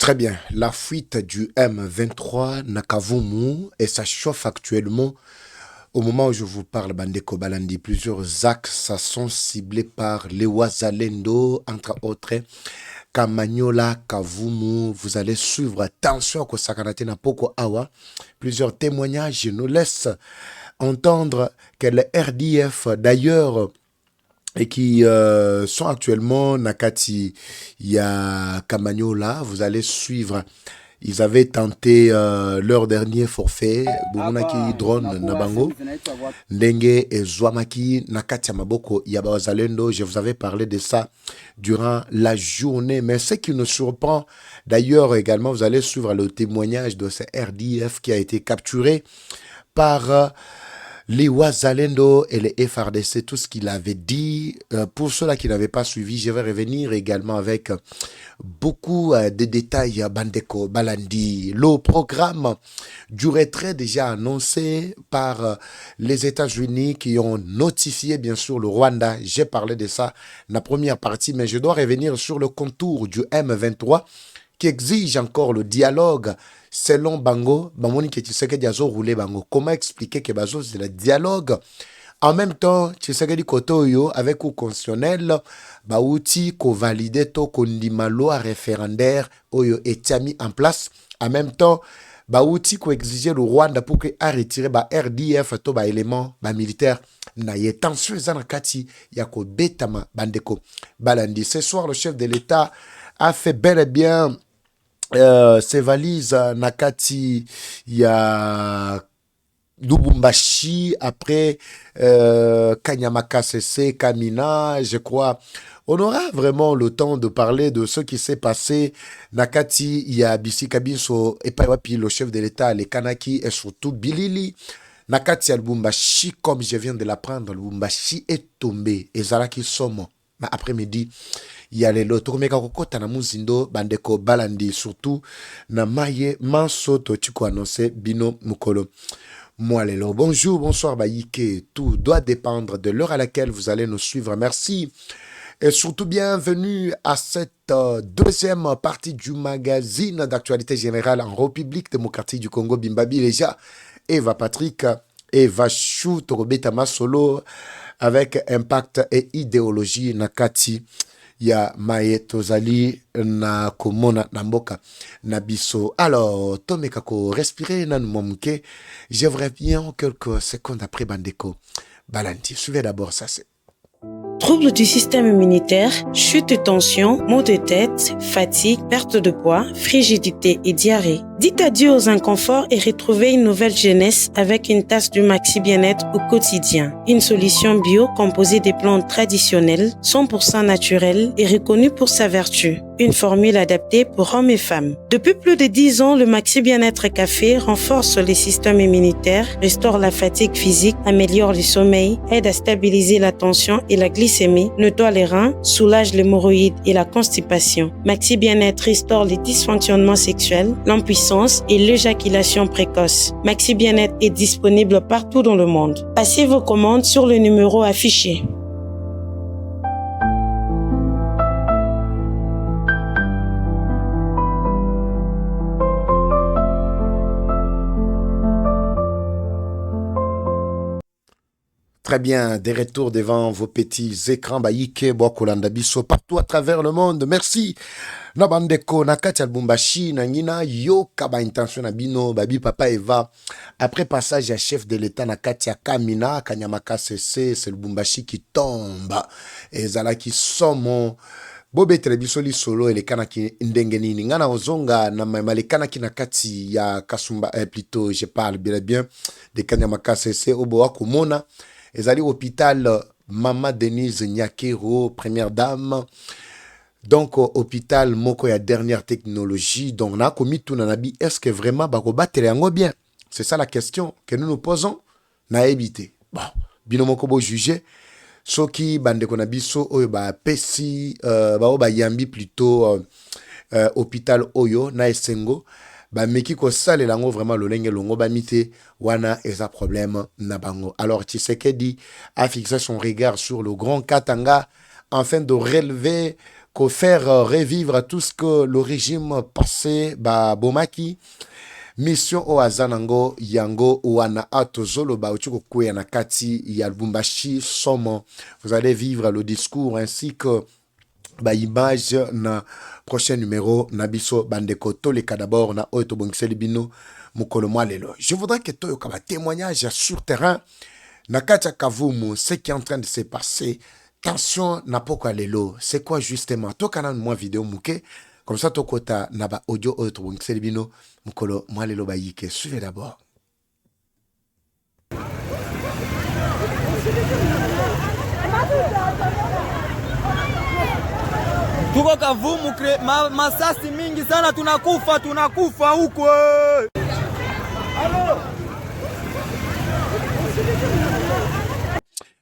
Très bien. La fuite du M23 Nakavumu et ça chauffe actuellement. Au moment où je vous parle, Bandeko Balandi, plusieurs axes sont ciblés par les Wazalendo, entre autres. Kamanyola, Kavumu, vous allez suivre. Attention, Kosakanate Napoko Awa. Plusieurs témoignages nous laissent entendre que le RDF, d'ailleurs, et qui sont actuellement Nakati, il y a Kamanyola, vous allez suivre. Ils avaient tenté leur dernier forfait, Bumunaki drone Nabango, Ndenge et Zwamaki Nakati Maboko Yabazalendo. Je vous avais parlé de ça durant la journée. Mais ce qui nous surprend, d'ailleurs également, vous allez suivre le témoignage de ce RDF qui a été capturé par les Wazalendo et les FRDC, tout ce qu'il avait dit. Pour ceux-là qui n'avaient pas suivi, je vais revenir également avec beaucoup de détails. Bandeko, Balandi, le programme du retrait déjà annoncé par les États-Unis qui ont notifié bien sûr le Rwanda. J'ai parlé de ça dans la première partie, mais je dois revenir sur le contour du M23 qui exige encore le dialogue. Selon Bango, comment expliquer que Bazo c'est le dialogue? En même temps, Tshisekedi Kotoyo, avec ou constitutionnel, Baouti, ko valide to kondima loi référendaire, oyo est mis en place. En même temps, Baouti, ko exiger le Rwanda pour que a retiré ba RDF, to ba élément, ba militaire. Na ye tension zanakati, yako betama bandeko balandi. Ce soir, le chef de l'État a fait bel et bien ses valises Nakati, il y a Lubumbashi, après Kanyamaka CC, Kamina, je crois. On aura vraiment le temps de parler de ce qui s'est passé. Nakati, il y a Bisi Kabiso, et puis le chef de l'État, les Kanaki, et surtout Bilili. Nakati à Lubumbashi, comme je viens de l'apprendre, Lubumbashi est tombé. Et Zalaki Somo, après-midi, il y a les lotos mais kokota na muzindo bandeko balandi surtout na maye mansoto tiko annoncé bino mukolo moalelo. Bonjour, bonsoir Baïke, tout doit dépendre de l'heure à laquelle vous allez nous suivre. Merci et surtout bienvenue à cette deuxième partie du magazine d'actualité générale en République démocratique du Congo. Bimbabi Leja, Eva Patrick, Eva Chou, Torobeta Masolo avec impact et idéologie Nakati. Ya Maye Tozali na komona na mboka na biso. Alors, tomekako respirer nan momke. Je reviens quelques secondes après Bandeko Balanti. Suivez d'abord ça c'est. Troubles du système immunitaire, chute de tension, maux de tête, fatigue, perte de poids, frigidité et diarrhée. Dites adieu aux inconforts et retrouvez une nouvelle jeunesse avec une tasse du Maxi Bien-être au quotidien. Une solution bio composée des plantes traditionnelles, 100% naturelles et reconnue pour sa vertu. Une formule adaptée pour hommes et femmes. Depuis plus de 10 ans, le Maxi Bien-être Café renforce les systèmes immunitaires, restaure la fatigue physique, améliore le sommeil, aide à stabiliser la tension et la glycémie, nettoie les reins, soulage l'hémorroïde et la constipation. Maxi Bien-être restaure les dysfonctionnements sexuels, l'impuissance et l'éjaculation précoce. Maxi Bien-être est disponible partout dans le monde. Passez vos commandes sur le numéro affiché. Très bien, des retours devant vos petits écrans, Baïke, Bokolanda Biso, partout à travers le monde. Merci. Nabandeko, Nakati Albumbashi, Nangina, Yo, Kaba Intention Nabino, Babi Papa Eva. Après passage à chef de l'État, Nakati Kamina, Kanyamaka CC, c'est le Bumbashi qui tombe. Et Zala qui somme. Bobe Telebisoli solo et les kanaki ndengenini. Ngana ozonga na les kanaki nakati ya Kasumba, plutôt, je parle bien de Kanyamaka CC, Oboa Kumona. Ils allaient au hôpital Mama Denise Nyakero, première dame. Donc, hôpital Moko ya dernière technologie. Donc, on a commis tout nanabi. Est-ce que vraiment, bako battre bien? C'est ça la question que nous nous posons. Na évité. Bon, binomoko bo jugé. Soki bande konabiso oyo ba pesi ba yambi plutôt hôpital Oyo na Esengo. Ba meki ko sale lango vraiment lolenge longo ba mité wana eza problème na bango. Alors Tshisekedi a fixé son regard sur le grand Katanga afin de relever Ko faire revivre tout ce que le régime passé ba bomaki mission o azanango yango wana atozolo ba uchiko kwe na kati ya Lubumbashi somo. Vous allez vivre le discours ainsi que ba image na prochain numéro na biso bandeko toleka d'abord na oyo tobongiseli bino mukolo mwa lelo. Je voudrais que toyoka ba témoignage sur terrain na kati ya Kavumu, ce qui est en train de se passer. Tension na poko lelo, c'est quoi justement? Toka na mwa vidéo muke comme ça tokota na ba audio oyo tobongiseli bino mukolo mwa lelo ba yike. Suivez d'abord. Tuko Kavumu masasi mingi sana, tunakufa huko.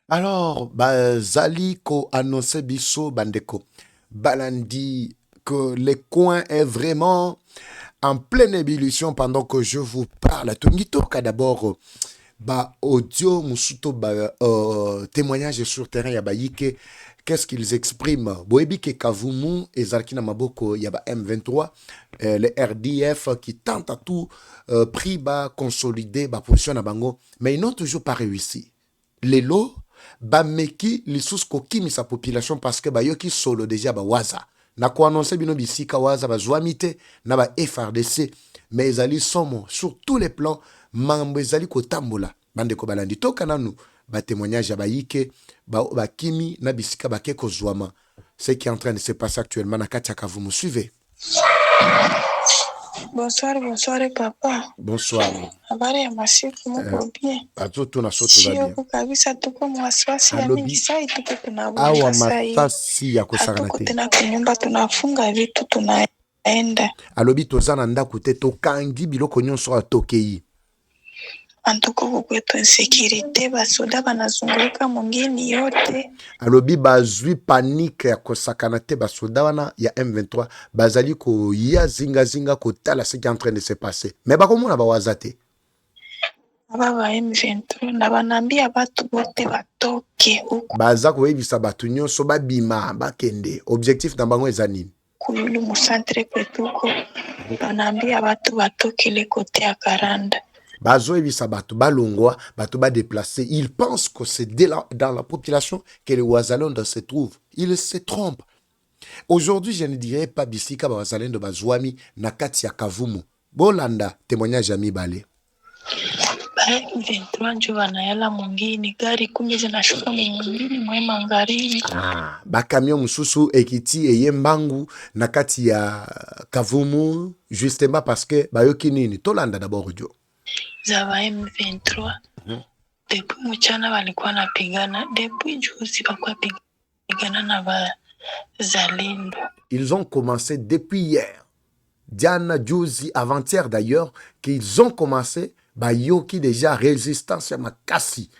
Alors, Zali ko annoncé biso bandeko balandi que le coin est vraiment en pleine ébullition pendant que je vous parle. Tongitoka d'abord audio musuto témoignage sur terrain ya bayike. Qu'est-ce qu'ils expriment? Boebi ke Kavumu et Zarkina Maboko yaba M23, le RDF qui tentent à tout prix consolider position na bango, mais ils n'ont toujours pas réussi. Les lots meki lisous kokimi sa population parce que yoki solo déjà waza. Na ko annoncer bino bisika waza zwamite na FRDC, mais ezali somo sur tous les plans mambo ezali ko tambola. Bande ko balandi toka nanu témoignage ya bayike kimi na bisika bakeko zwama. Ce qui est en train de se passer actuellement na kati ya Kavumu. Suivez. Bonsoir papa. Bonsoir. Habari ya masiku muko bien? Atoto na soto za bien. Sio kabisa, tuko mwasiwasi ya mingi sai, tuko awa sai. masasi ya kosagana Tuko te. tena kunyumba, tunafunga vitu, tunaenda. Alobi tozana ndaku te tokangi biloko nyonso atokei. Antuko kukwetu insécurité, basoda banazunguruka mungini yote. Alobi bazwi panique ya kosakana te basoda wana ya M23 bazali ko ya zinga ko tala ce qui est en train de se passer. Mais bakomona bawaza te. Aba M23 na banambia batu bote batoke huko. Baza ko yebisa batu nyonso babima bakende. Objectif na bango ezanini? Kululu mu centre kwetuko. Banambia batu batoke le côté ya Karanda. Bazo ebisa batu balongwa, batu ba déplacer. Ils pensent que c'est dans la population que les Ouazalendo se trouvent. Ils se trompent. Aujourd'hui, je ne dirais pas bisika ba Ouazalendo bazwami na kati ya Kavumu. Bolanda témoignage ami bale. 23 njo wanayala mungini, gari 10 zinashuka mungini mwe magharibi. Camion mususu ekiti eyembangu na kati ya Kavumu justement parce que bayoki nini tolanda d'abord audio. Zaba M23 depuis mchana walikuwa napigana, depuis juzi walikuwa pigana na bazalendo. Ils ont commencé depuis hier. Diana Juzi avant-hier d'ailleurs qu'ils ont commencé bayoki déjà résistance ya makasi.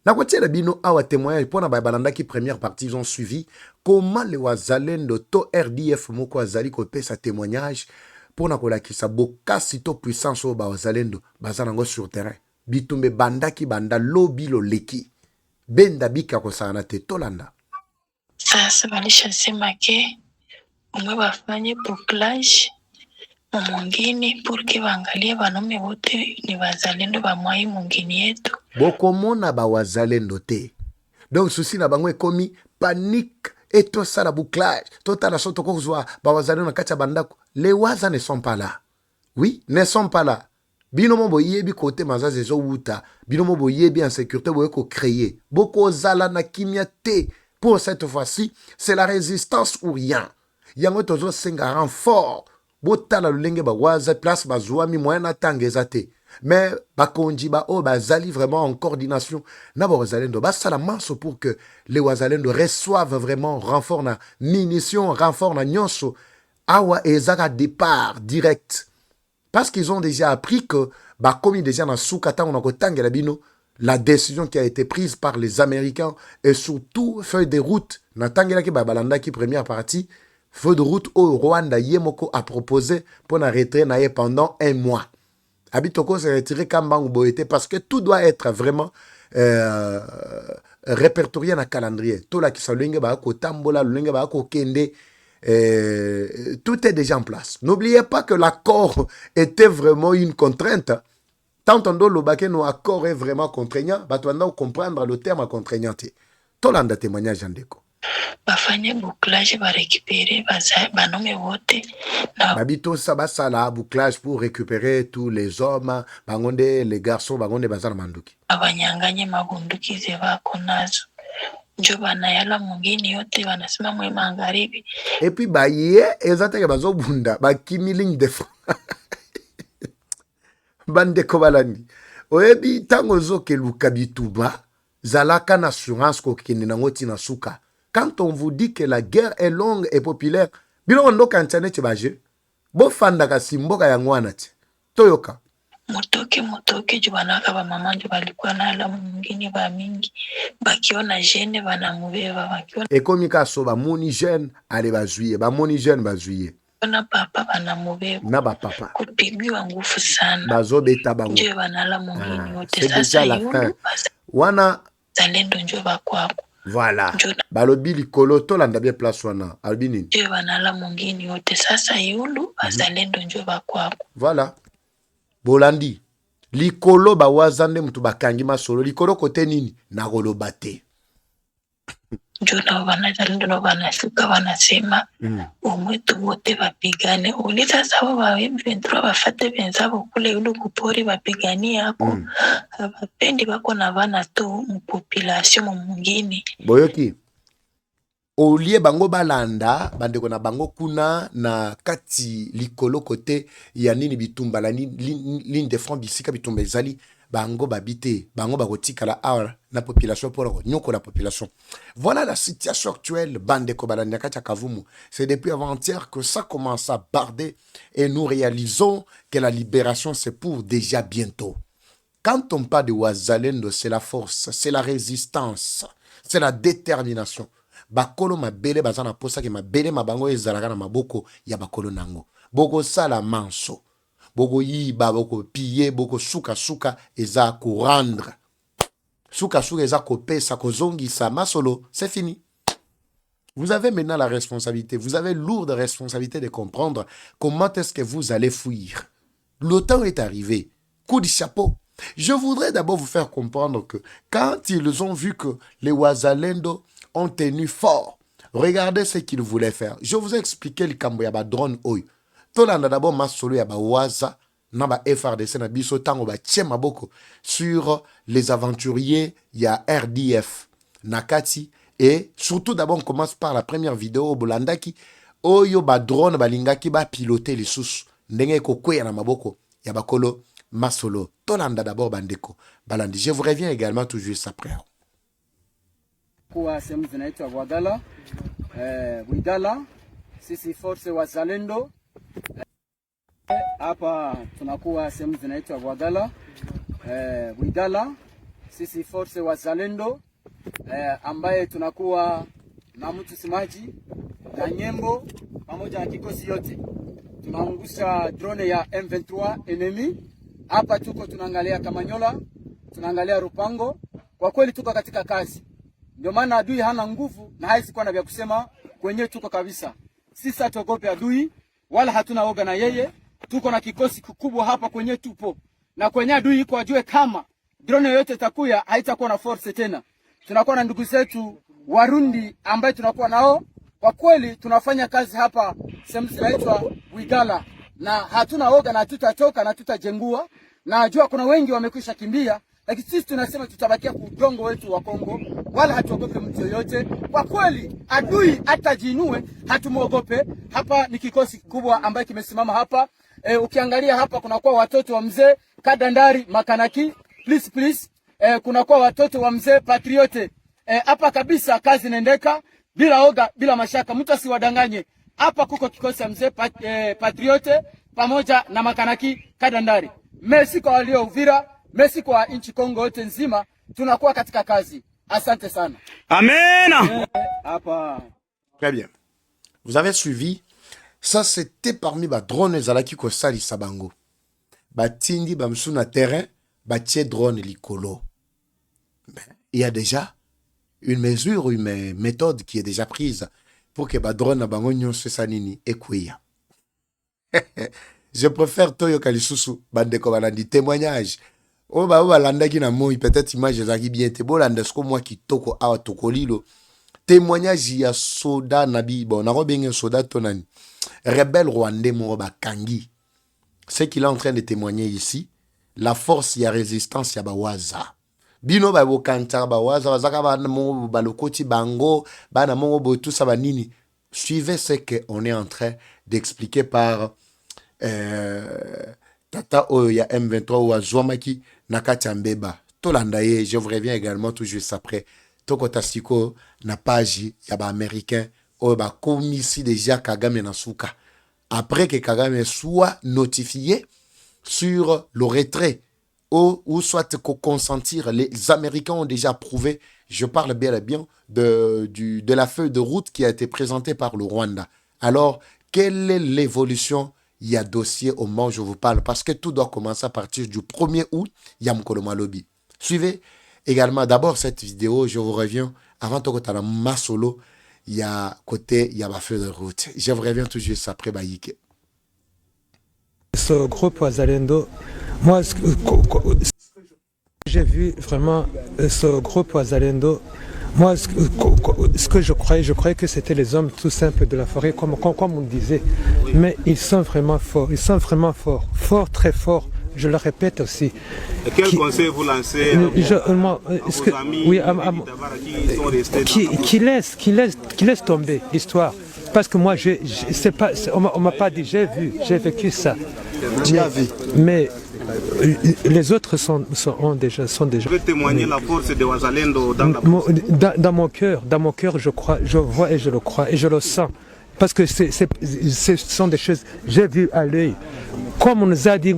Na kotie le bino awa témoignage pona balanda ki première partie ils ont suivi comment les Wazalendo to RDF moko azali ko pesa témoignage pona kolakisa bokasi to puissance o Wazalendo bazanango sur terrain. Bitumbe banda ki banda lobi lo leki. Benda bika ko sana te tolanda. Sasa balisha sema ke umwe bafanye bouclage mungini porque bangalie banome wote ni bazalendo ba mwai mungini yetu. Bokomona ba Wazalendo te. Donc souci na bango ekomi panique et tout ça la bouclage. Tota la soto ko zwa ba Wazalendo na kacha bandako. Les Waza ne sont pas là. Oui, ne sont pas là. Binomo boyebi côté mazaze zo wuta. Binomo boyebi en sécurité boyeko créer. Boko zala na kimia te. Pour cette fois-ci, c'est la résistance ou rien. Yango tozo senga renfort. Botala lulenge ba waza place ba zwami moyena tangezate. Mais bakonji ba o bazali vraiment en coordination na ba Wazalendo ba sala manso pour que les Wazalendo reçoivent vraiment renfort na munitions, renfort na nyonso awa ezaka départ direct. Parce qu'ils ont déjà appris que bah comme déjà na soukata on a kotangela bino la décision qui a été prise par les Américains et surtout feuille de route na tangela ki ba balanda ki première partie. Feu de route au Rwanda Yemoko a proposé pour arrêter naïe pendant 1 mois. Abitoko s'est retiré Kambangu Boete parce que tout doit être vraiment répertorié dans le calendrier. Tout là qui s'allume ba ko tambola, lunge ba ko kende tout est déjà en place. N'oubliez pas que l'accord était vraiment une contrainte. Tant on doit le nos accord est vraiment contraignant, bah tu dois comprendre le terme contraignant. Tolanda témoignage en déco. bafanye bouclage barécupérer banome wote Babito ça la bouclage pour récupérer tous les hommes, bangonde les garçons, bangonde bazar manduki. abanyanganye mabunduki ze bako nazo njo banayala mungini yote banasema mwe magharibi. Et puis baye ezateke bazobunda bakimi ligne de front. Bande kobalandi. Oyebi tango zoke luka bituba zalaka na assurance ko kende nango tina suka. Quand on vous dit que la guerre est longue et populaire, bilo ndo kantane che baje. Bo fanda ka simboka ya ngwana che. Toyoka. Mutoke jubanaka ba mama njo balikuwa nala mungini ba mingi bakiona jeune banamubeba bakiona Ekomika so ba moni jeune ale bazuye, ba moni jeune bazuye. na papa banamubeba Na ba papa. kupigiwa nguvu sana Bazo beta bango. njo banala mungini wote C'est sasa déjà la fin. Wana zalendo njo bakwako voilà. Balobi likolo tolanda bien place wana. Albini. njo banala mungini wote sasa yulu bazalendo njo bakwako. Voilà. Bolandi. Likolo ba wazande mutu bakangi masolo. Likolo kote nini? Na goloba te. Njo nao banazalendo nao banashuka banasema umwetu wote bapigane uli sasa abo ba M23 bafate benzabo kule yulu kupori bapiganie ako abapendi bako na bana to mupopulation mungini. Boyoki. Olie bango balanda bandeko na bango kuna na kati likolo kote ya nini bitumba la ligne de front bisika bitumba ezali bango babite bango bakotika la awa na population pour nyoko la population. Voilà la situation actuelle bandeko balanda kati Kavumu. C'est depuis avant-hier que ça commence à barder et nous réalisons que la libération c'est pour déjà bientôt. Quand on parle de Wazalendo, c'est la force, c'est la résistance, c'est la détermination. Bakolo mabele bazana posa ke mabele mabango ezalaka na maboko ya bakolo nango. Boko sala manso. Boko yiba, boko piller, boko suka eza ko rendre. Suka eza ko pesa ko zongisa masolo, c'est fini. Vous avez maintenant la responsabilité, vous avez lourde responsabilité de comprendre comment est-ce que vous allez fuir. Le temps est arrivé. Coup de chapeau. Je voudrais d'abord vous faire comprendre que quand ils ont vu que les Wazalendo ont tenu fort, regardez ce qu'ils voulaient faire. Je vous ai expliqué le cambo yaba drone oy. Tolanda d'abord masolo yaba waza naba FRDC na biso tango ba tchema boko sur les aventuriers ya RDF nakati et surtout d'abord on commence par la première vidéo bolandaki oyo ba drone balingaki ba piloter les sous ndenge ko kweya na maboko ya bakolo masolo. Tolanda d'abord bandeko balandi. Je vous reviens également tout juste après. Kuwa sehemu zinaitwa Bwagala, Bwigala, sisi force Wazalendo. Hapa tunakuwa sehemu zinaitwa Bwagala, Bwigala, sisi force Wazalendo, ambaye tunakuwa na mtu simaji na nyembo pamoja na kikosi yote. Tunaangusha drone ya M23 enemy. Hapa tuko tunaangalia Kamanyola, tunaangalia Rupango. Kwa kweli tuko katika kazi. Ndio maana adui hana nguvu na haizi kuwa na vya kusema kwenye tuko kabisa. Sisi hatuogope adui wala hatuna oga na yeye. Tuko na kikosi kikubwa hapa kwenye tupo. Na kwenye adui iko ajue kama drone yote itakuya haitakuwa na force tena. Tunakuwa na ndugu zetu Warundi ambaye tunakuwa nao. Kwa kweli tunafanya kazi hapa sehemu zinaitwa Bwigala na hatuna oga na tutatoka na tutajengua. Na najua kuna wengi wamekwisha kimbia. Lakini sisi tunasema tutabakia kudongo wetu wa Kongo wala hatuogope mtu yoyote. Kwa kweli adui atajinue hatumuogope. Hapa ni kikosi kikubwa ambaye kimesimama hapa. Ukiangalia hapa kuna kwa watoto wa mzee Kadandari Makanaki. Please. Kuna kwa watoto wa mzee Patriote. Hapa kabisa kazi inaendeka bila oga, bila mashaka. Mtu asiwadanganye. Hapa kuko kikosi ya mzee Patriote pamoja na Makanaki Kadandari. Merci kwa walio Uvira. Merci kwa inchi Kongo yote nzima, tunakuwa katika kazi. Asante sana. Amen. Très bien. Vous avez suivi. Ça, c'était parmi les drones zalaki ko sali sabango. Batindi bamsu na terrain, batie drone likolo. Il y a déjà une mesure, une méthode qui est déjà prise. pour que ba drone na bango nyonso sanini ekweya. Je préfère Toyo Kalisusu, bandeko balandi témoignage. O balanda ki na moi peut-être image ezaki bien te bolanda sko moi kitoko awa tokolilo. Témoignage ya soda nabi bon na robenge soda tonani. Rebelle rwandais mo ba kangi. Ce qu'il est en train de témoigner ici, la force ya résistance ya bawaza. Bino ba bokanta bawaza bazaka ba mo balokoti bango bana mo bo tout ça banini. Suivez ce que on est en train d'expliquer par Tata Oya M23 ou Azwamaki Nakati Mbeba. Tolandaye, je vous reviens également tout juste après. Toko Tasiko na page yaba américain Oba komisi déjà Kagame Nasuka. Après que Kagame soit notifié sur le retrait ou soit consentir, les Américains ont déjà prouvé, je parle bien et bien de la feuille de route qui a été présentée par le Rwanda. Alors, quelle est l'évolution? Il y a dossier au moment où je vous parle, parce que tout doit commencer à partir du 1er août, il y a Mkoloma Lobby. Suivez également d'abord cette vidéo, je vous reviens, avant de côté ma solo, il y a côté, il y a ma feuille de route. Je vous reviens tout juste après Baïke. Ce groupe Wazalendo, moi, j'ai vu vraiment ce groupe Wazalendo. Moi, ce que je croyais que c'était les hommes tout simples de la forêt, comme on disait. Mais ils sont vraiment forts, forts, très forts. Je le répète aussi. Et quel conseil vous lancez à vos amis qui laissent tomber l'histoire? Parce que moi, on m'a pas dit, j'ai vécu ça. Mais les autres sont déjà. Vous pouvez témoigner la force de Wazalendo dans mon cœur, je crois, je vois et je le crois et je le sens. Parce que ce sont des choses que j'ai vues à l'œil. Comme on nous a dit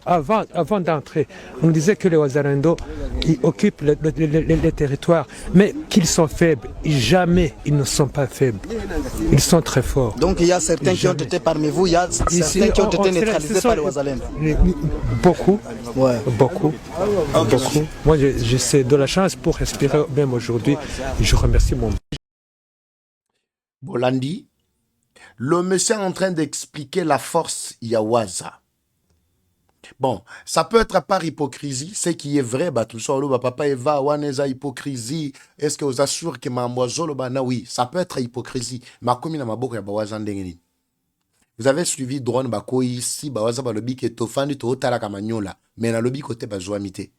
avant d'entrer, on nous disait que les Wazalendo ils occupent les territoires, mais qu'ils sont faibles. Jamais ils ne sont pas faibles. Ils sont très forts. Donc il y a certains qui ont été parmi vous, il y a certains qui ont été neutralisés par les Wazalendo. Beaucoup. Ouais. Beaucoup. Moi, j'essaie de la chance pour respirer même aujourd'hui. Je remercie mon... Bolandi. Le monsieur est en train d'expliquer la force Yawaza. Bon, ça peut être par hypocrisie, ce qui est vrai, tout ça, papa Eva, waneza hypocrisie, est-ce que vous assurez que ma moisolo oui, ça peut être hypocrisie, ma commune ma boko ya bawaza ndengeni. Vous avez suivi drone bako ici, bawaza balobi ke tofandi to otala kamanyola, mais na lobi kote bazwamite.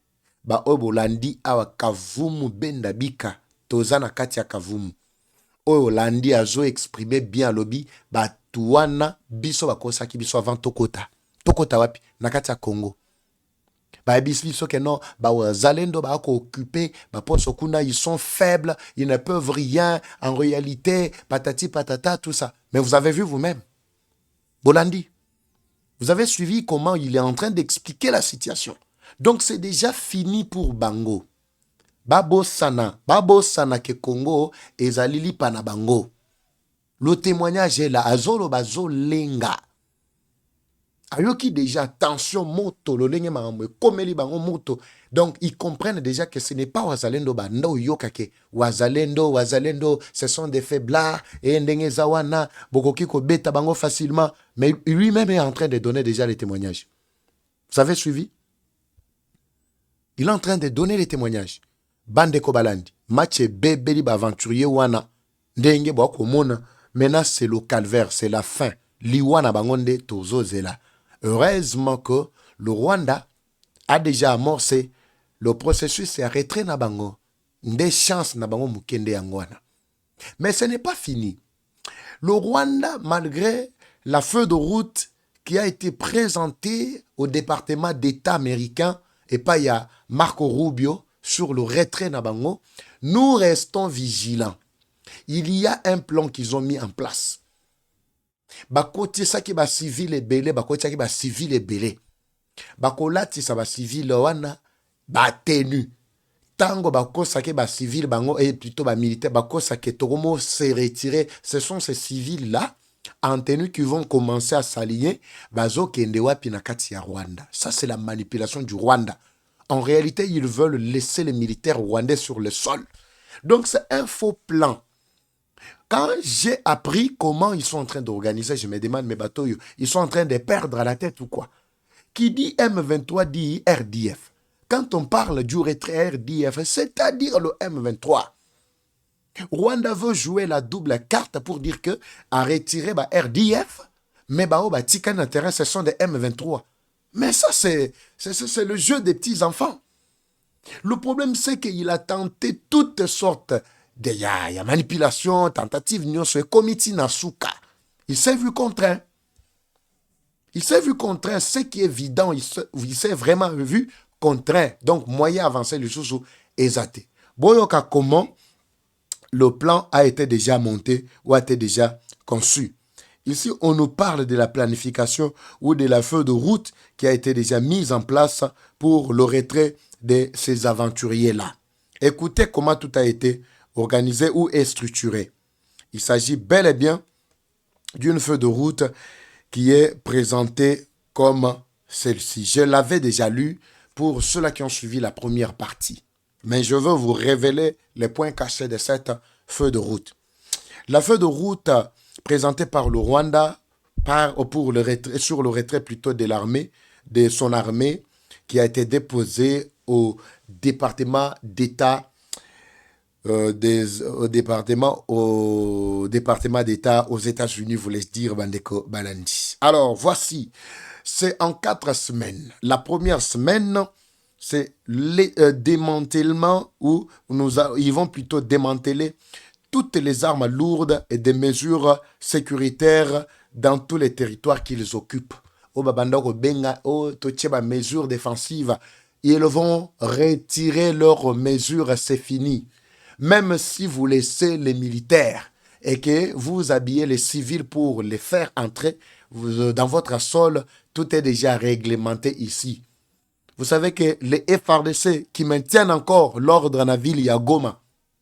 Ba obolandi awa kavumu benda bika, tozana kati ya kavumu. Oyo landi azo exprimer bien lobby batuana biso bakosaki biso avant tokota wapi nakati ya Congo ba biso que non ba Wazalendo ba ko occuper ba poso kuna ils sont faibles, ils ne peuvent rien en réalité, patati patata tout ça. Mais vous avez vu vous-même Bolandi, vous avez suivi comment il est en train d'expliquer la situation. Donc c'est déjà fini pour Bango. Babo sana ke Congo ezalili pana bango. Le témoignage est là, azolo bazo lenga. Ayoki déjà tension moto lo lenge mamwe komeli bango moto. Donc ils comprennent déjà que ce n'est pas Wazalendo bando yoka ke Wazalendo ce sont des faiblards et ndenge zawana bokoki ko beta bango facilement, mais lui-même est en train de donner déjà les témoignages. Vous avez suivi? Il est en train de donner les témoignages. Bande Kobalandi, match bébé aventurier wana, ndenge bako mona, maintenant c'est le calvaire, c'est la fin. Liwana bangonde tozo zela. Heureusement que le Rwanda a déjà amorcé le processus et arrêté na bango. Des chances na bango mukende yangwana. Mais ce n'est pas fini. Le Rwanda, malgré la feuille de route qui a été présentée au département d'État américain, et pas il y a Marco Rubio, sur le retrait Nabango, nous restons vigilants. Il y a un plan qu'ils ont mis en place. Bakoti sa ki ba civil et belé, bakoti sa ki ba civil et belé. Bakolati sa ba civil wana ba tenu. Tango bakosa ki ba civil bango et plutôt ba militaire bakosa ke togomo se retirer. Ce sont ces civils là en tenue qui vont commencer à s'aligner bazo kende wapi na kati ya Rwanda. Ça c'est la manipulation du Rwanda. En réalité, ils veulent laisser les militaires rwandais sur le sol. Donc, c'est un faux plan. Quand j'ai appris comment ils sont en train d'organiser, je me demande, mes bateaux, ils sont en train de perdre la tête ou quoi? Qui dit M23 dit RDF. Quand on parle du retrait RDF, c'est-à-dire le M23, Rwanda veut jouer la double carte pour dire que à retirer RDF, mais tika na terrain, ce sont des M23. Mais ça, c'est le jeu des petits enfants. Le problème, c'est qu'il a tenté toutes sortes de manipulations, tentatives, ce comité Nasuka. Il s'est vu contraint. Il s'est vu contraint, ce qui est évident, il s'est vraiment vu contraint. Donc, moyen avancé, le jour exaté. Boyoka, comment le plan a été déjà monté ou a été déjà conçu. Ici, on nous parle de la planification ou de la feuille de route qui a été déjà mise en place pour le retrait de ces aventuriers-là. Écoutez comment tout a été organisé ou est structuré. Il s'agit bel et bien d'une feuille de route qui est présentée comme celle-ci. Je l'avais déjà lu pour ceux-là qui ont suivi la première partie. Mais je veux vous révéler les points cachés de cette feuille de route. La feuille de route présentée par le Rwanda sur le retrait plutôt de l'armée, de son armée, qui a été déposée au département d'État au département d'État aux États-Unis, voulais-je dire, Bandeko Balandi. Alors, voici, c'est en 4 semaines. La première semaine, c'est le démantèlement où ils vont plutôt démanteler toutes les armes lourdes et des mesures sécuritaires dans tous les territoires qu'ils occupent. Mesures défensives, ils vont retirer leurs mesures, c'est fini. Même si vous laissez les militaires et que vous habillez les civils pour les faire entrer dans votre sol, tout est déjà réglementé ici. Vous savez que les FRDC qui maintiennent encore l'ordre dans la ville Yagoma,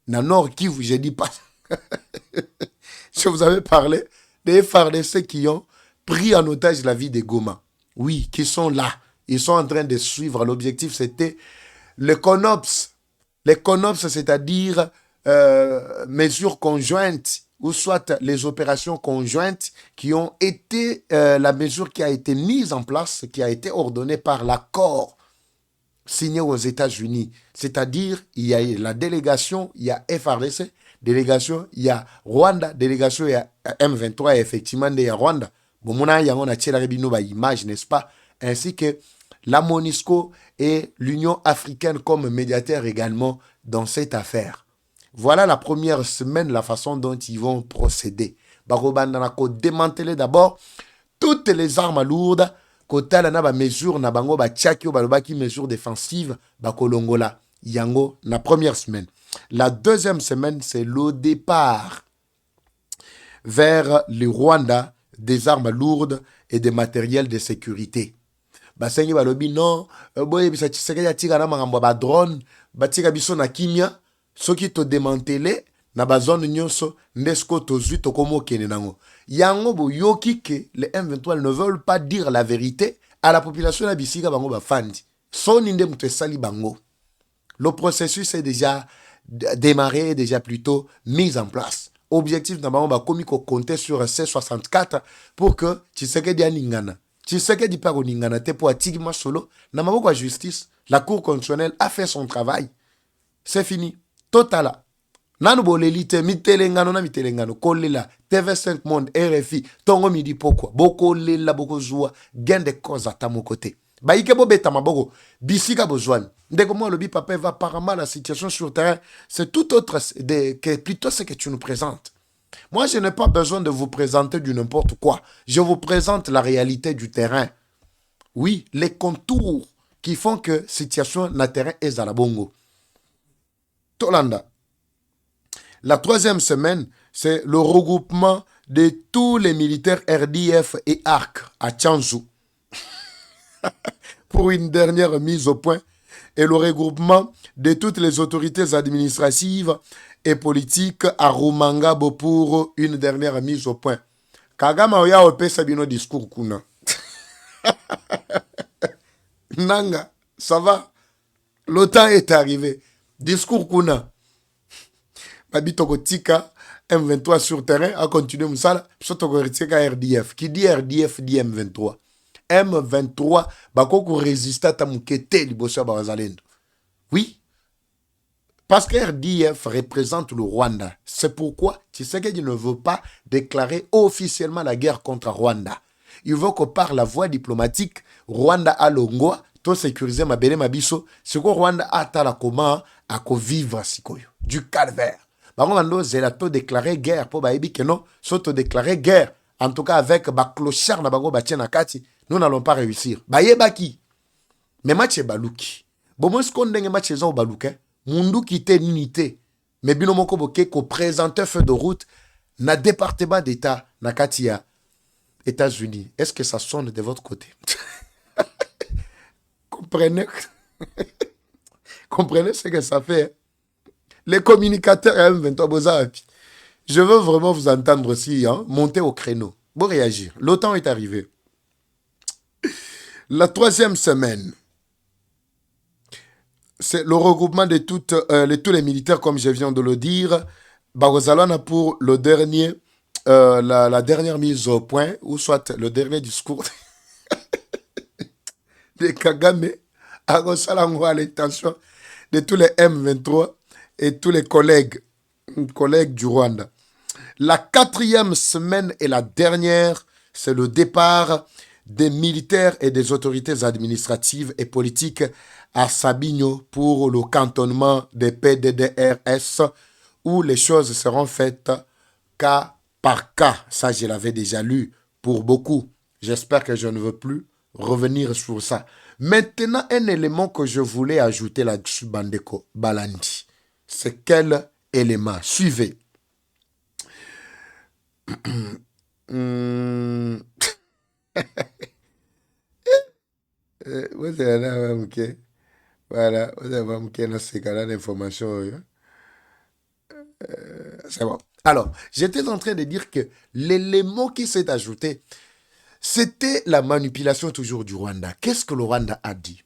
dans le Nord Kivu, je ne dis pas. Je vous avais parlé des FRDC qui ont pris en otage la vie de Goma. Oui, qui sont là. Ils sont en train de suivre. L'objectif, c'était le CONOPS. Les CONOPS, c'est-à-dire mesures conjointes ou soit les opérations conjointes qui ont été la mesure qui a été mise en place, qui a été ordonnée par l'accord signé aux États-Unis. C'est-à-dire, il y a la délégation, il y a FRDC, délégation, il y a Rwanda, délégation, il y a M23, et effectivement, il y a Rwanda. Bon, on a image, n'est-ce pas? Ainsi que la MONUSCO et l'Union africaine comme médiateur également dans cette affaire. Voilà la première semaine, la façon dont ils vont procéder. Barobandanako démanteler d'abord toutes les armes lourdes, kotala na ba mesure na bango ba tchaki ou balobaki mesure défensive ba kolongola yango na première semaine. La deuxième semaine, c'est le départ vers le Rwanda des armes lourdes et des matériels de sécurité. Basengi balobi non, boye bisa tshisekedi atika na makambo ba drone, batika biso na kimia, soki to démanteler na ba zone nyonso ndesko tozwi tokomo kene nango. Yango bo yoki ke les M23 ne veulent pas dire la vérité à la population na bisika bango ba fandi. Soni nde muto sali bango. Le processus est déjà démarré, déjà plutôt mis en place. Objectif na bango ba komi ko compter sur C64 pour que Tshisekedi aningana. Tshisekedi pa koningana te po atigima solo na maboko ya justice. La cour constitutionnelle a fait son travail. C'est fini. Totala. Nanu bolelite mitelengano na mitelengano kolela TV5 Monde RFI tongo midi pokwa boko lela boko zua gende koza ta mon côté. Baike bo beta maboko bisika bozwani. Ndeko moi lobi papa va apparemment la situation sur terrain, c'est tout autre que plutôt ce que tu nous présentes. Moi, je n'ai pas besoin de vous présenter du n'importe quoi. Je vous présente la réalité du terrain. Oui, les contours qui font que situation na terrain est à la bongo. Tolanda. La troisième semaine, c'est le regroupement de tous les militaires RDF et ARC à Tchanzu pour une dernière mise au point et le regroupement de toutes les autorités administratives et politiques à Rumangabo pour une dernière mise au point. Kagama oya ope sabino discours kuna. Nanga, ça va? Le temps est arrivé. Discours kuna. Babito kotika M23 sur terrain, a continué Moussala, surtout RDF. Qui dit RDF dit M23. M23, bako résiste à Tamukete, Libosa Barazalendo. Oui. Parce que RDF représente le Rwanda. C'est pourquoi Tshisekedi ne veut pas déclarer officiellement la guerre contre Rwanda. Il veut que par la voie diplomatique, Rwanda a l'ongwa, tout sécuriser ma belle mabiso, ce que Rwanda a la comment à vivre sikoyo, du calvaire. Bango zelato déclarer guerre pour baïbi que non, s'auto déclarer guerre. En tout cas avec ba clochard na bango batiena kati, nous n'allons pas réussir. Bayebaki. Mais match baluki. Bon moi ce qu'on denge match za baluke, mundu kité n'unité. Mais bino moko boke ko présenter feu de route na département d'état na katia États-Unis. Est-ce que ça sonne de votre côté? Comprenez? Comprenez ce que ça fait. Les communicateurs M23, je veux vraiment vous entendre aussi, hein, monter au créneau. Bon, réagir. L'OTAN est arrivé. La 3e semaine, c'est le regroupement de tous les militaires, comme je viens de le dire. Barozalana pour le dernier, la dernière mise au point, ou soit le dernier discours de Kagame à l'intention de tous les M23 et tous les collègues du Rwanda. La 4e semaine et la dernière, c'est le départ des militaires et des autorités administratives et politiques à Sabinyo pour le cantonnement des PDDRS où les choses seront faites cas par cas. Ça, je l'avais déjà lu pour beaucoup. J'espère que je ne veux plus revenir sur ça. Maintenant, un élément que je voulais ajouter là-dessus, Bandeko Balandi. C'est quel élément? Suivez. Voilà, c'est bon. Alors, j'étais en train de dire que l'élément qui s'est ajouté, c'était la manipulation toujours du Rwanda. Qu'est-ce que le Rwanda a dit?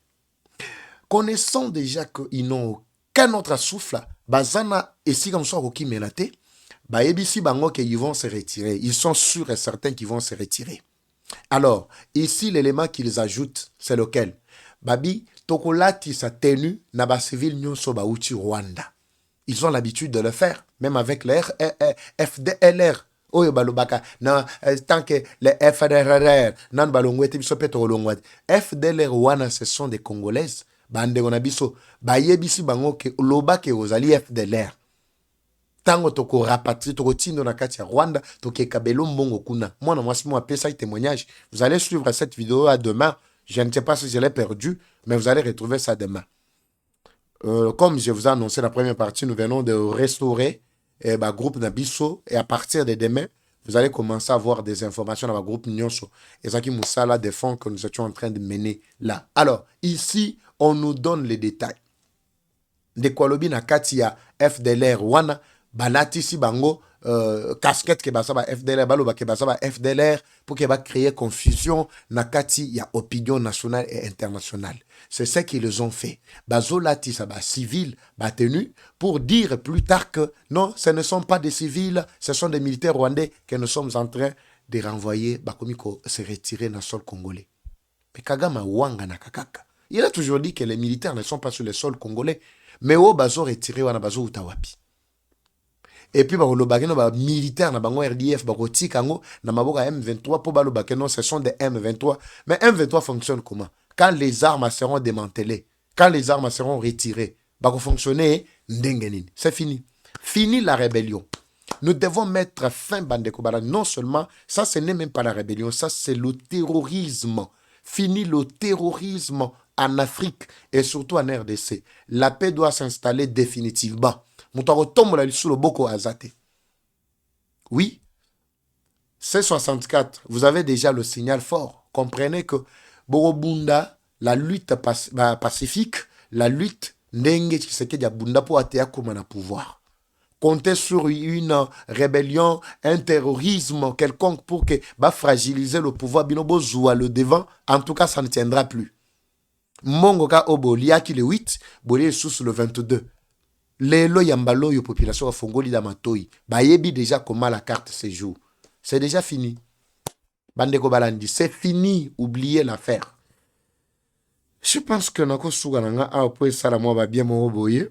Connaissant déjà qu'ils n'ont aucun autre souffle, Bazana et si comme ça, Melate, Baebisi Bango qu'ils vont se retirer. Ils sont sûrs et certains qu'ils vont se retirer. Alors, ici, l'élément qu'ils ajoutent, c'est lequel? Babi, Tokolati sa tenue, Naba civil Nyonso Bauchi Rwanda. Ils ont l'habitude de le faire, même avec les FDLR. Oyo balobaka, non, tant que les FDLR, nan balongwete biso peto olongwate. FDLR wana, ce sont des Congolaises. Bande gonabiso, bayebisi bango ke loba ke ozali FDLR. Tango toko rapatri, toko tindo na kati ya Rwanda, toke kabelo mbongo kuna. Moi, na mwasi mwa pesa témoignage. Vous allez suivre cette vidéo à demain. Je ne sais pas si je l'ai perdu, mais vous allez retrouver ça demain. Comme je vous ai annoncé la première partie, nous venons de restaurer le groupe Nabiso. Et à partir de demain, vous allez commencer à avoir des informations dans le groupe Nyonso. Et ça qui Moussala des fonds que nous étions en train de mener là. Alors, ici, on nous donne les détails. De Kwalobi na Katia FDLR wana, balati si bango, casquette ke basaba FDLR, baloba ke basaba FDLR, pour que va créer confusion na Kati ya opinion nationale et internationale. C'est ce qu'ils ont fait. Bazolati saba civil batenu pour dire plus tard que non, ce ne sont pas des civils, ce sont des militaires rwandais que nous sommes en train de renvoyer, bakomiko se retirer dans le sol congolais. Mais Kagame wanga na kakaka. Il a toujours dit que les militaires ne sont pas sur le sol congolais, mais au bazo retiré wana bazo utawapi. Et puis les militaires na bango RDF bakoti kango na maboka M23 pour balobake non, ce sont des M23. Mais M23 fonctionne comment? Quand les armes seront démantelées, quand les armes seront retirées, bako fonctionner ndengenini. C'est fini. Fini la rébellion. Nous devons mettre fin Bandeko Balandi. Non seulement ça, ce n'est même pas la rébellion, ça c'est le terrorisme. Fini le terrorisme en Afrique et surtout en RDC. La paix doit s'installer définitivement. Oui, C64, vous avez déjà le signal fort. Comprenez que Borobunda, la lutte pacifique, la lutte ndenge Tshisekedi ya bunda pour atea comme un pouvoir. Comptez sur une rébellion, un terrorisme quelconque pour que fragiliser le pouvoir binobo zoua le devant. En tout cas, ça ne tiendra plus. Mongoka Obo, Liaki le 8, Bolé sous le 22. lelo yambalo yo population fongoli da matoi ba yebi déjà comment la carte se joue. C'est déjà fini. Bandeko balandi, c'est fini, oubliez l'affaire. Je pense que nako suga nanga a po sala mo ba bien mo boye.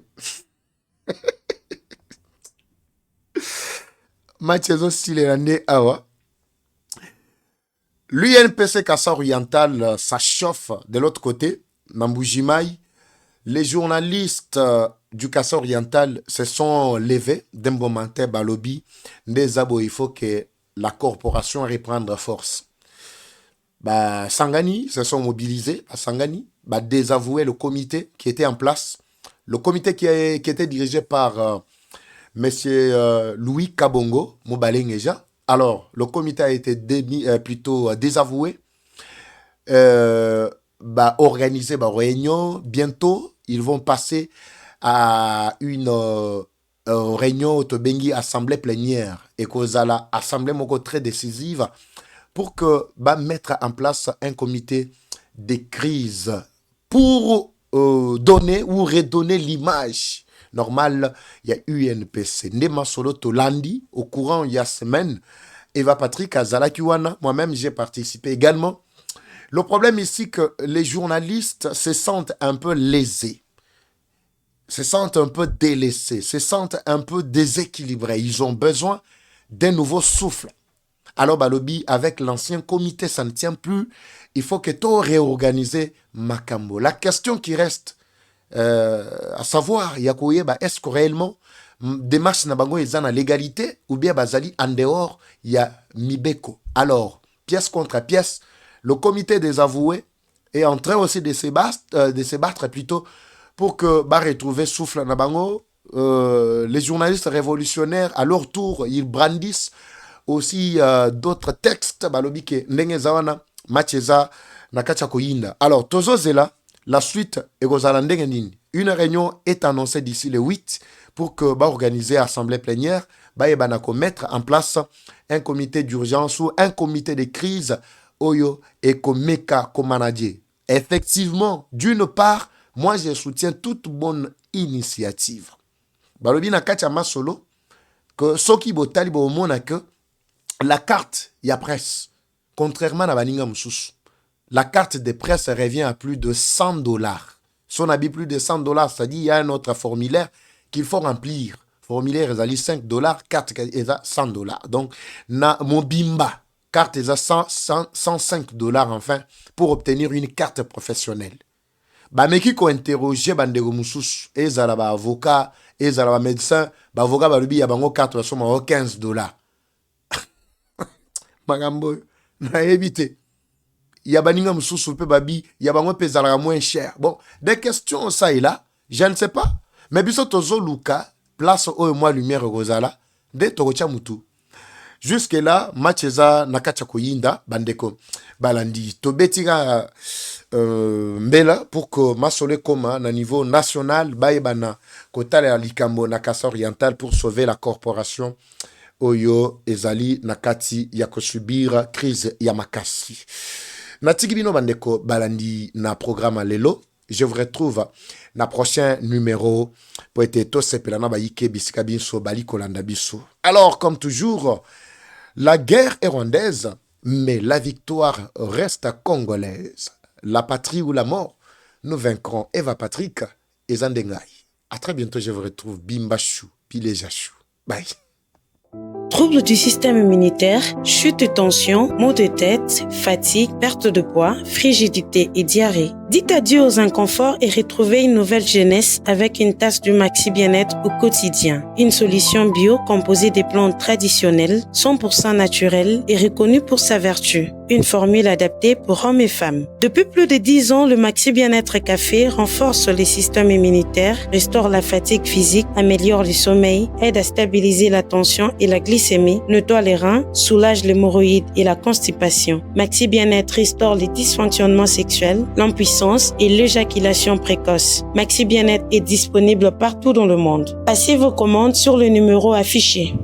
Mathieu Silérandé awa. L'UNPC Kassa Oriental, ça chauffe de l'autre côté, Namboujimai. Les journalistes du Kassa Oriental se sont levés d'un moment balobi. Il faut que la corporation reprenne force. Bah, Sangani se sont mobilisés à Sangani, bah, désavouer le comité qui était en place. Le comité qui était dirigé par monsieur Louis Kabongo, Mobalengeja. Alors, le comité a été désavoué, bah, organisé bah, réunion. Bientôt, ils vont passer à une réunion autobengi assemblée plénière et cause à la assemblée moko très décisive pour que bah, mettre en place un comité de crise pour donner ou redonner l'image normale. Il y a UNPC Ndema Solo Tolandi au courant il y a semaine. Eva Patrick Azalakiwana, moi-même j'ai participé également. Le problème ici que les journalistes se sentent un peu lésés, se sentent un peu délaissés, se sentent un peu déséquilibrés. Ils ont besoin d'un nouveau souffle. Alors Balobi, avec l'ancien comité, ça ne tient plus. Il faut que tout réorganiser Makambo. La question qui reste à savoir, est-ce que réellement démarche Nabango est en légalité ou bien Bazali en dehors, il y a Mibeko. Alors, pièce contre pièce, le comité des avoués est en train aussi de se battre plutôt pour que bah, retrouver souffle Nabango. Les journalistes révolutionnaires, à leur tour, ils brandissent aussi d'autres textes. Balobike, Nengezawana, Macheza, Nakacha Koyinda. Alors, Tozo Zela, la suite, une réunion est annoncée d'ici le 8 pour que bah, organiser assemblée plénière, bah, et banako mettre en place un comité d'urgence ou un comité de crise Oyo et Komeka Komanadje. Effectivement, d'une part, moi je soutiens toute bonne initiative. Balobi na kacha masolo que soki botali bo mona que la carte ya presse, contrairement à baninga mususu, la carte de presse revient à plus de $100. Si on habite plus de $100, c'est-à-dire il y a un autre formulaire qu'il faut remplir. Formulaire est à $5, carte est à $100. Donc, na mobimba, carte est à $105 enfin, pour obtenir une carte professionnelle. Bah, mais qui ko interroger bandego mususu, ezala ba avocat, ezala ba médecin, ba avocat ba lubi ya bango carte somme $15. Magambo, na éviter. Yabaninga mususu pe babi, yabango pezala moins cher. Bon, des questions ça et là, je ne sais pas. Mais biso tozo luka, place au moi lumière rozala, de torocha mutu. Jusque là, Macheza Nakacha Koyinda, bandeko, balandi, tobetika mbela pour que masole koma na niveau national, baebana, kotale alikambo na Kassa Oriental pour sauver la corporation Oyo ezali nakati ya subir crise ya makasi. Natigibino bandeko balandi na programme lelo. Je vous retrouve na prochain numéro pour être tous pelana ba yike bisika binso bali kolanda biso. Alors comme toujours, la guerre est rwandaise, mais la victoire reste congolaise. La patrie ou la mort, nous vaincrons. Eva Patrick et Zandengai. À très bientôt, je vous retrouve Bimbachou, Pilejachou. Bye. Troubles du système immunitaire, chute de tension, maux de tête, fatigue, perte de poids, frigidité et diarrhée. Dites adieu aux inconforts et retrouvez une nouvelle jeunesse avec une tasse du Maxi Bien-être au quotidien. Une solution bio composée des plantes traditionnelles, 100% naturelles et reconnue pour sa vertu. Une formule adaptée pour hommes et femmes. Depuis plus de 10 ans, le Maxi Bien-être Café renforce les systèmes immunitaires, restaure la fatigue physique, améliore le sommeil, aide à stabiliser la tension et la glycémie, nettoie les reins, soulage l'hémorroïde et la constipation. Maxi Bien-être restaure les dysfonctionnements sexuels, l'impuissance et l'éjaculation précoce. Maxi Bien-être est disponible partout dans le monde. Passez vos commandes sur le numéro affiché.